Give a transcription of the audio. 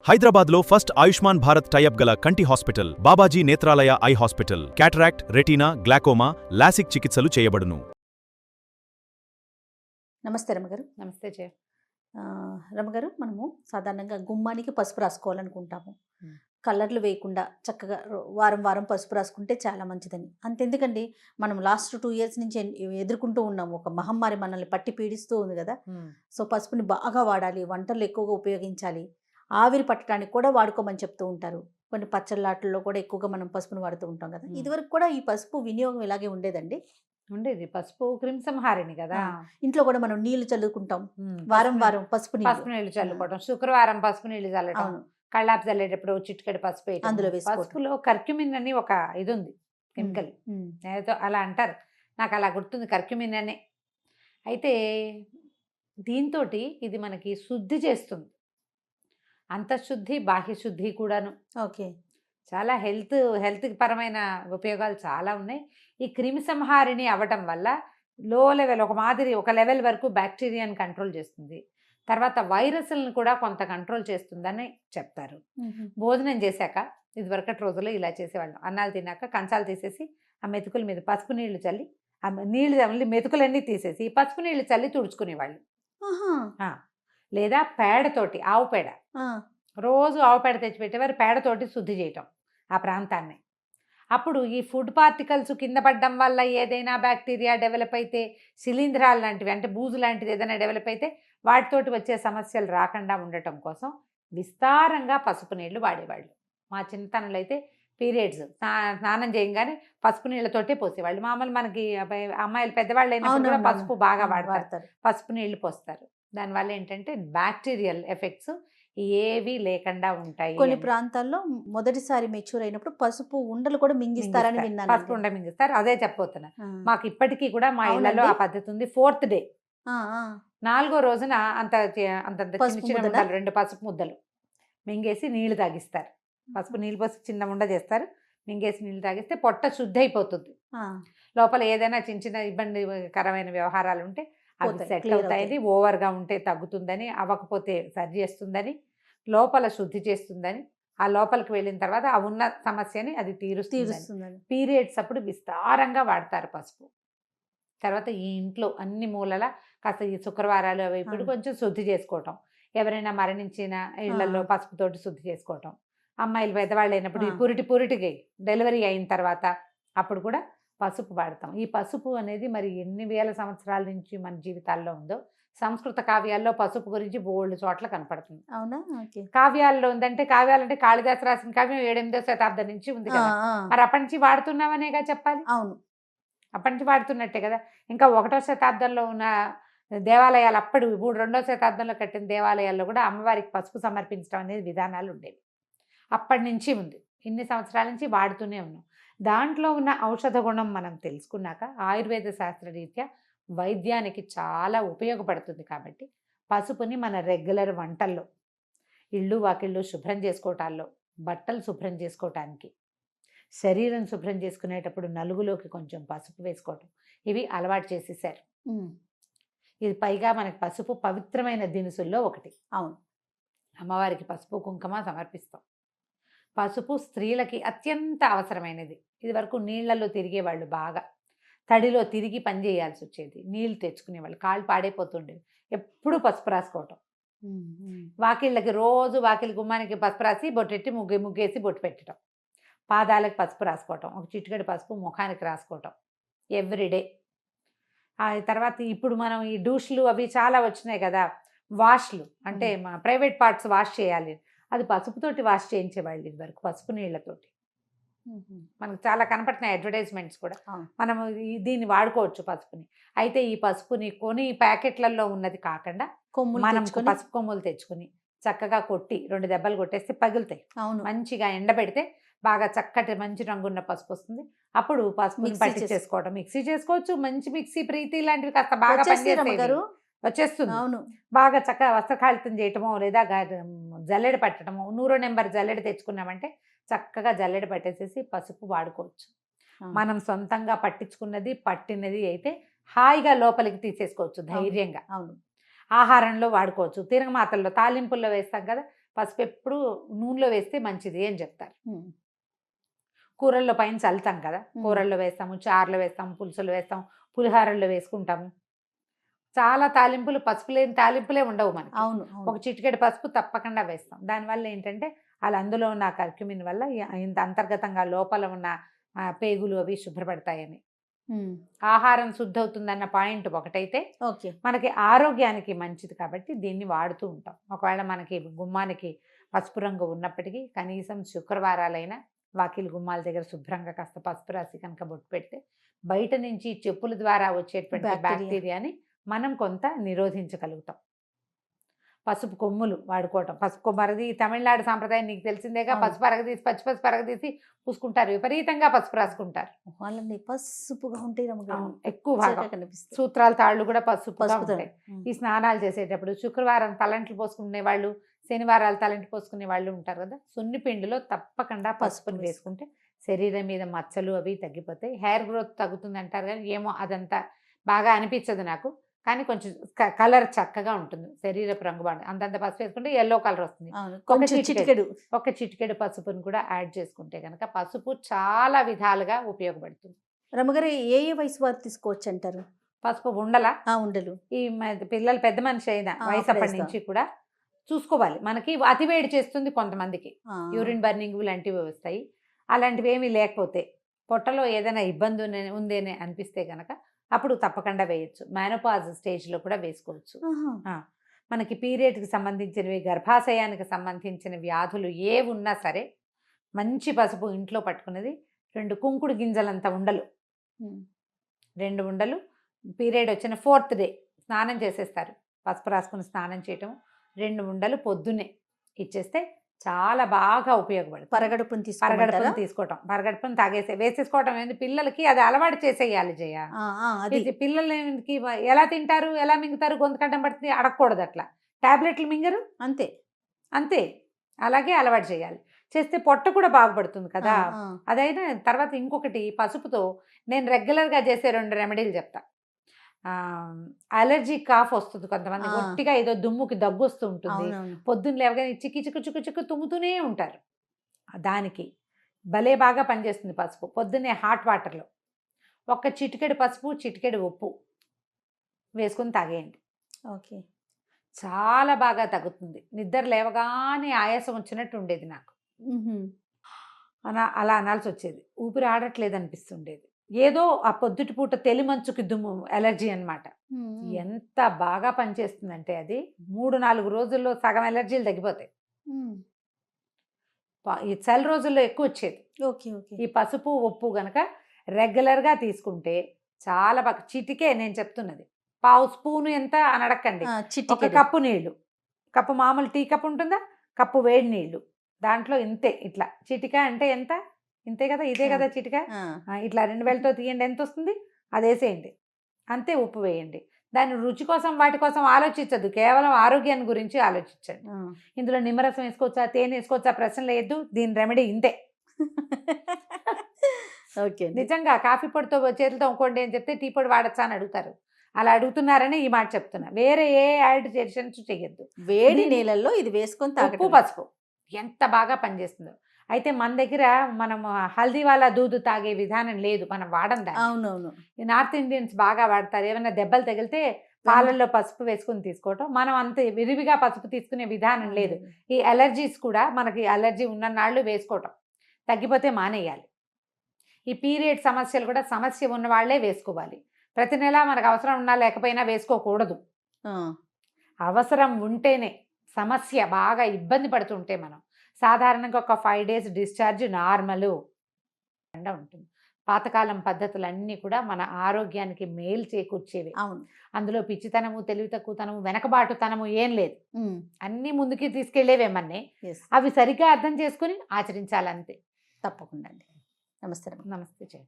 హైదరాబాద్లో first Ayushman Bharat tie up గల కంటి hospital Babaji Netralaya eye hospital. Cataract, retina, glaucoma, LASIK చికిత్సలు చేయబడును. నమస్తే రమగారు. నమస్తే జయ. రమగారు, మనము సాధారణంగా గుమ్మానికి పసుపు రాసుకోవాలనుకుంటాము. కలర్లు వేయకుండా చక్కగా వారం వారం పసుపు రాసుకుంటే చాలా మంచిదని. అంతెందుకండి, మనం లాస్ట్ 2 years నుంచి ఎదుర్కొంటూ ఉన్నాము. ఒక మహమ్మారి మనల్ని పట్టి పీడిస్తూ ఉంది కదా. సో పసుపుని బాగా వాడాలి, వంటల్లో ఎక్కువగా ఉపయోగించాలి, ఆవిరి పట్టడానికి కూడా వాడుకోమని చెప్తూ ఉంటారు. కొన్ని పచ్చళ్ళాటల్లో కూడా ఎక్కువగా మనం పసుపుని వాడుతూ ఉంటాం కదా. ఇదివరకు కూడా ఈ పసుపు వినియోగం ఇలాగే ఉండేదండి. ఉండేది. పసుపు క్రిమిసంహారిణి కదా. ఇంట్లో కూడా మనం నీళ్లు చల్లుకుంటాం, వారం వారం పసుపు నీళ్లు చల్లుకోవడం, శుక్రవారం పసుపు నీళ్లు చల్లడం, కళ్ళాపు చల్లేటప్పుడు చిటికెడు పసుపు అందులో పసుపులో కర్క్యూమిన్ అని ఒక ఇది ఉంది, కెమికల్. ఏదో అలా అంటారు, నాకు అలా గుర్తుంది, కర్క్యూమిన్ అనే. అయితే దీంతో ఇది మనకి శుద్ధి చేస్తుంది, అంతఃశుద్ధి బాహ్య శుద్ధి కూడాను. ఓకే, చాలా హెల్త్ పరమైన ఉపయోగాలు చాలా ఉన్నాయి. ఈ క్రిమి సంహారిణి అవ్వటం వల్ల లో లెవెల్ ఒక లెవెల్ వరకు బ్యాక్టీరియాని కంట్రోల్ చేస్తుంది, తర్వాత వైరస్లను కూడా కొంత కంట్రోల్ చేస్తుందని చెప్తారు. భోజనం చేశాక ఇదివరకటి రోజుల్లో ఇలా చేసేవాళ్ళం, అన్నాలు తిన్నాక కంచాలు తీసేసి ఆ మెతుకుల మీద పసుపు నీళ్లు చల్లి, ఆ నీళ్ళు మెతుకులన్నీ తీసేసి పసుపు నీళ్లు చల్లి తుడుచుకునేవాళ్ళు. లేదా పేడతోటి, ఆవు పేడ, రోజు ఆవు పేడ తెచ్చిపెట్టేవారు, పేడతోటి శుద్ధి చేయటం ఆ ప్రాంతాన్ని. అప్పుడు ఈ ఫుడ్ పార్టికల్స్ కింద పడడం వల్ల ఏదైనా బ్యాక్టీరియా డెవలప్ అయితే, శిలీంధ్రాలు లాంటివి అంటే బూజు లాంటిది ఏదైనా డెవలప్ అయితే వాటితోటి వచ్చే సమస్యలు రాకుండా ఉండటం కోసం విస్తారంగా పసుపు నీళ్లు వాడేవాళ్ళు. మా చిన్నతనంలో అయితే పీరియడ్స్ స్నానం చేయగానే పసుపు నీళ్ళతోటే పోసేవాళ్ళు. మామూలు మనకి అమ్మాయిలు పెద్దవాళ్ళు అయినప్పుడు కూడా పసుపు బాగా వాడతారు, పసుపు నీళ్లు పోస్తారు. దానివల్ల ఏంటంటే బ్యాక్టీరియల్ ఎఫెక్ట్స్ ఏవి లేకుండా ఉంటాయి. కొన్ని ప్రాంతాల్లో మొదటిసారి మెచ్యూర్ అయినప్పుడు పసుపు ఉండలు కూడా మింగిస్తారని విన్నాను. పసుపు ఉండ మింగిస్తారు, అదే చెప్పబోతున్నా. మాకు ఇప్పటికీ కూడా మా ఇళ్లలో ఆ పద్ధతి ఉంది. 4th డే, 4వ రోజున అంత చిన్న 2 పసుపు ముద్దలు మింగేసి నీళ్లు తాగిస్తారు. పసుపు నీళ్ళు పోసి చిన్న ఉండ చేస్తారు, మింగేసి నీళ్ళు తాగిస్తే పొట్ట శుద్ధి అయిపోతుంది. లోపల ఏదైనా చిన్న చిన్న ఇబ్బందికరమైన వ్యవహారాలు ఉంటే అవి సెటిల్ అవుతాయని, ఓవర్గా ఉంటే తగ్గుతుందని, అవ్వకపోతే సరి చేస్తుందని, లోపల శుద్ధి చేస్తుందని, ఆ లోపలికి వెళ్ళిన తర్వాత ఆ ఉన్న సమస్యని అది తీరుస్తుంది. పీరియడ్స్ అప్పుడు విస్తారంగా వాడతారు పసుపు. తర్వాత ఈ ఇంట్లో అన్ని మూలల కాస్త ఈ శుక్రవారాలు అవి ఇప్పుడు కొంచెం శుద్ధి చేసుకోవటం, ఎవరైనా మరణించిన ఇళ్లలో పసుపుతోటి శుద్ధి చేసుకోవటం, అమ్మాయిలు పెద్దవాళ్ళు అయినప్పుడు ఈ పురిటికి డెలివరీ అయిన తర్వాత అప్పుడు కూడా పసుపు వాడతాం. ఈ పసుపు అనేది మరి ఎన్ని వేల సంవత్సరాల నుంచి మన జీవితాల్లో ఉందో. సంస్కృత కావ్యాల్లో పసుపు గురించి బోల్డ్ చోట్ల కనపడుతుంది. అవునా? కావ్యాల్లో ఉందంటే, కావ్యాలంటే కాళిదాసు రాసిన కావ్యం 7వ శతాబ్దం నుంచి ఉంది కదా, మరి అప్పటి నుంచి వాడుతున్నామనేగా చెప్పాలి. అవును, అప్పటి నుంచి వాడుతున్నట్టే కదా. ఇంకా 1వ శతాబ్దంలో ఉన్న దేవాలయాలు, అప్పుడు 2వ శతాబ్దంలో కట్టిన దేవాలయాల్లో కూడా అమ్మవారికి పసుపు సమర్పించడం అనేది విధానాలు ఉండేవి. అప్పటి నుంచి ఉంది, ఇన్ని సంవత్సరాల నుంచి వాడుతూనే ఉన్నాం. దాంట్లో ఉన్న ఔషధ గుణం మనం తెలుసుకున్నాక ఆయుర్వేద శాస్త్రరీత్యా వైద్యానికి చాలా ఉపయోగపడుతుంది. కాబట్టి పసుపుని మన రెగ్యులర్ వంటల్లో, ఇళ్ళు వాకిళ్ళు శుభ్రం చేసుకోవటాల్లో, బట్టలు శుభ్రం చేసుకోవటానికి, శరీరం శుభ్రం చేసుకునేటప్పుడు నలుగులోకి కొంచెం పసుపు వేసుకోవటం, ఇవి అలవాటు చేసేసారు. ఇది పైగా మనకి పసుపు పవిత్రమైన దినుసుల్లో ఒకటి. అవును, అమ్మవారికి పసుపు కుంకుమ సమర్పిస్తాం. పసుపు స్త్రీలకి అత్యంత అవసరమైనది. ఇది వరకు నీళ్లలో తిరిగేవాళ్ళు, బాగా తడిలో తిరిగి పని చేయాల్సి వచ్చేది, నీళ్లు తెచ్చుకునేవాళ్ళు, కాళ్ళు పాడైపోతుండేవి. ఎప్పుడు పసుపు రాసుకోవటం, వాకిళ్ళకి రోజు వాకిలి గుమ్మానికి పసుపు రాసి బొట్టెట్టి ముగ్గేసి బొట్టు పెట్టడం, పాదాలకు పసుపు రాసుకోవటం, ఒక చిటికెడు పసుపు ముఖానికి రాసుకోవటం ఎవ్రీడే. ఆ తర్వాత ఇప్పుడు మనం ఈ డూష్లు అవి చాలా వచ్చినాయి కదా, వాష్లు అంటే ప్రైవేట్ పార్ట్స్ వాష్ చేయాలి, అది పసుపుతోటి వాష్ చేయించేవాళ్ళు ఇది వరకు, పసుపు నీళ్లతోటి. మనకు చాలా కనపడుతున్నాయి అడ్వర్టైజ్మెంట్స్ కూడా. మనం దీన్ని వాడుకోవచ్చు పసుపుని. అయితే ఈ పసుపుని కొని ప్యాకెట్లలో ఉన్నది కాకుండా మనం పసుపు కొమ్ములు తెచ్చుకుని చక్కగా కొట్టి 2 దెబ్బలు కొట్టేస్తే పగులుతాయి. మంచిగా ఎండబెడితే బాగా చక్కటి మంచి రంగున్న పసుపు వస్తుంది. అప్పుడు పసుపుని పట్టించేసుకోవడం, మిక్సీ చేసుకోవచ్చు. మంచి మిక్సీ, ప్రీతి లాంటివి కాస్త బాగా వచ్చేస్తుంది. అవును, బాగా చక్కగా వస్త్రకాళితం చేయటమో, లేదా జల్లెడ పట్టడమో, 100 నెంబర్ జల్లెడ తెచ్చుకున్నామంటే చక్కగా జల్లెడ పట్టేసేసి పసుపు వాడుకోవచ్చు. మనం సొంతంగా పట్టించుకున్నది పట్టినది అయితే హాయిగా లోపలికి తీసేసుకోవచ్చు ధైర్యంగా. అవును, ఆహారంలో వాడుకోవచ్చు, తిరగమాతల్లో తాలింపుల్లో వేస్తాం కదా, పసుపు ఎప్పుడు నూనెలో వేస్తే మంచిది అని చెప్తారు. ఉమ్. కూరల్లో పైన చల్లుతాం కదా, కూరల్లో వేస్తాము, చారులో వేస్తాము, పులుసులు వేస్తాం, పులిహారల్లో వేసుకుంటాము. చాలా తాలింపులు పసుపు లేని తాలింపులే ఉండవు మనకి. అవును ఒక చిటికెడు పసుపు తప్పకుండా వేస్తాం. దానివల్ల ఏంటంటే అలా అందులో ఉన్న కర్క్యూమిన్ వల్ల ఇంత అంతర్గతంగా లోపల ఉన్న పేగులు అవి శుభ్రపడతాయని. ఆహారం శుద్ధి అవుతుందన్న పాయింట్ ఒకటైతే ఓకే. మనకి ఆరోగ్యానికి మంచిది కాబట్టి దీన్ని వాడుతూ ఉంటాం. ఒకవేళ మనకి గుమ్మానికి పసుపు రంగు ఉన్నప్పటికీ కనీసం శుక్రవారాలైనా వాకిలి గుమ్మాల దగ్గర శుభ్రంగా కాస్త పసుపు రాసి కనుక బొట్టు పెడితే బయట నుంచి చెప్పుల ద్వారా వచ్చేటువంటి బ్యాక్టీరియాని మనం కొంత నిరోధించగలుగుతాం. పసుపు కొమ్ములు వాడుకోవటం. పసుపు కొమ్మరది తమిళనాడు సాంప్రదాయం నీకు తెలిసిందేగా. పసుపు అరగదీసి పసుపు అరగదీసి పూసుకుంటారు, విపరీతంగా పసుపు రాసుకుంటారు. వాళ్ళని పసుపుగా ఉంటాయి ఎక్కువ భాగం. కనిపిస్తుంది. సూత్రాల తాళ్ళు కూడా పసుపుగా పసుపుతో. ఉంటాయి. ఈ స్నానాలు చేసేటప్పుడు శుక్రవారం తలంట్లు పోసుకునే వాళ్ళు, శనివారాలు తలంటి పోసుకునే వాళ్ళు ఉంటారు కదా, సున్ని పిండిలో తప్పకుండా పసుపుని వేసుకుంటే శరీరం మీద మచ్చలు అవి తగ్గిపోతాయి. హెయిర్ గ్రోత్ తగ్గుతుంది అంటారు కానీ ఏమో అదంతా బాగా అనిపించదు నాకు. కానీ కొంచెం కలర్ చక్కగా ఉంటుంది, శరీరపు రంగు బాగుంటుంది. అంతంత పసుపు వేసుకుంటే ఎల్లో కలర్ వస్తుంది. ఒక చిటికెడు పసుపుని కూడా యాడ్ చేసుకుంటే కనుక పసుపు చాలా విధాలుగా ఉపయోగపడుతుంది. రమ్మగారు ఏ వయసు వారు తీసుకోవచ్చు అంటారు పసుపు? ఉండలు ఈ పిల్లలు పెద్ద మనిషి అయిన వయసు అప్పటి నుంచి కూడా చూసుకోవాలి. మనకి అతివేడి చేస్తుంది కొంతమందికి, యూరిన్ బర్నింగ్ లాంటివి వస్తాయి. అలాంటివి ఏమీ లేకపోతే పొట్టలో ఏదైనా ఇబ్బంది ఉందేనే అనిపిస్తే కనుక అప్పుడు తప్పకుండా వేయచ్చు. మెనోపాజ్ స్టేజ్లో కూడా వేసుకోవచ్చు. మనకి పీరియడ్కి సంబంధించినవి, గర్భాశయానికి సంబంధించిన వ్యాధులు ఏ ఉన్నా సరే మంచి పసుపు ఇంట్లో పట్టుకున్నది 2 కుంకుడు గింజలంత ఉండలు, 2 ఉండలు పీరియడ్ వచ్చిన 4th డే స్నానం చేసేస్తారు. పసుపు రాసుకుని స్నానం చేయటం, 2 ఉండలు పొద్దున్నే ఇచ్చేస్తే చాలా బాగా ఉపయోగపడుతుంది. పరగడుపుని తీసుకోవటం, పరగడుపుని వేసేసుకోవటం ఏంది, పిల్లలకి అది అలవాటు చేసేయాలి జయ. పిల్లలకి ఎలా తింటారు, ఎలా మింగుతారు, గొంతు కడ్డం పడుతుంది, అడగకూడదు. అట్లా టాబ్లెట్లు మింగరు, అంతే అలాగే అలవాటు చేయాలి. చేస్తే పొట్ట కూడా బాగుపడుతుంది కదా. అదైనా తర్వాత ఇంకొకటి, పసుపుతో నేను రెగ్యులర్గా చేసే 2 రెమెడీలు చెప్తా. అలర్జీ కాఫ్ వస్తుంది కొంతమంది, గట్టిగా ఏదో దుమ్ముకి దగ్గు వస్తూ ఉంటుంది, పొద్దున్న లేవగానే చిక్కు తుమ్ముతూనే ఉంటారు. దానికి భలే బాగా పనిచేస్తుంది పసుపు. పొద్దున్నే హాట్ వాటర్లో 1 చిటికెడు పసుపు, చిటికెడు ఉప్పు వేసుకొని తాగేయండి. ఓకే, చాలా బాగా తగ్గుతుంది. నిద్ర లేవగానే ఆయాసం వచ్చినట్టు ఉండేది నాకు, అలా అనాల్సి వచ్చేది. ఊపిరి ఆడట్లేదు అనిపిస్తుండేది. ఏదో ఆ పొద్దుటి పూట తెలిమంచుకి దుమ్ము ఎలర్జీ అనమాట. ఎంత బాగా పనిచేస్తుందంటే అది 3-4 రోజుల్లో సగం ఎలర్జీలు తగ్గిపోతాయి. ఈ చలి రోజుల్లో ఎక్కువ వచ్చేది. ఈ పసుపు ఉప్పు గనక రెగ్యులర్గా తీసుకుంటే చాలా బాగా. చిటికే నేను చెప్తున్నది, 1/2 స్పూను ఎంత అని అడగండి. 1 కప్పు నీళ్లు, కప్పు మామూలు టీ కప్పు ఉంటుందా, కప్పు వేడి నీళ్లు, దాంట్లో ఇంతే. ఇట్లా చిటికా అంటే ఎంత, ఇంతే కదా, ఇదే కదా చిటికా. ఇట్లా 2 వేలతో తీయండి, ఎంత వస్తుంది అది వేసేయండి, అంతే. ఉప్పు వేయండి. దాని రుచి కోసం వాటి కోసం ఆలోచించద్దు, కేవలం ఆరోగ్యాన్ని గురించి ఆలోచించండి. ఇందులో నిమ్మరసం వేసుకోవచ్చా, తేనె వేసుకోవచ్చా ప్రశ్న లేదు. దీని రెమెడీ ఇంతే. నిజంగా కాఫీ పొడితో చేతులతో ఇంకోండి అని చెప్తే టీ పొడి వాడచ్చా అని అడుగుతారు. అలా అడుగుతున్నారని ఈ మాట చెప్తున్నా. వేరే ఏ యాడిషన్స్ చెయ్యొద్దు. వేడి నీళ్ళల్లో ఇది వేసుకొని ఉప్పు పసుపు ఎంత బాగా పనిచేస్తుందో. అయితే మన దగ్గర మనం హల్దీ వాళ్ళ దూదు తాగే విధానం లేదు, మనం వాడం దాన్ని. అవునవును, ఈ నార్త్ ఇండియన్స్ బాగా వాడతారు. ఏమైనా దెబ్బలు తగిలితే పాలల్లో పసుపు వేసుకుని తీసుకోవటం. మనం అంత విరివిగా పసుపు తీసుకునే విధానం లేదు. ఈ అలర్జీస్ కూడా మనకి అలర్జీ ఉన్న నాళ్ళు వేసుకోవటం, తగ్గిపోతే మానేయాలి. ఈ పీరియడ్ సమస్యలు కూడా సమస్య ఉన్న వాళ్ళే వేసుకోవాలి. ప్రతి నెల మనకు అవసరం ఉన్నా లేకపోయినా వేసుకోకూడదు. అవసరం ఉంటేనే. సమస్య బాగా ఇబ్బంది పడుతుంటే మనం సాధారణంగా ఒక 5 days డిశ్చార్జ్ నార్మల్ ఉంటుంది. పాతకాలం పద్ధతులన్నీ కూడా మన ఆరోగ్యానికి మేలు చేకూర్చేవి. అవును, అందులో పిచ్చితనము, తెలివి తక్కువతనము, వెనకబాటుతనము ఏం లేదు. అన్నీ ముందుకి తీసుకెళ్లేవేమన్నీ. అవి సరిగ్గా అర్థం చేసుకుని ఆచరించాలంతే. తప్పకుండా అండి. నమస్తే. నమస్తే.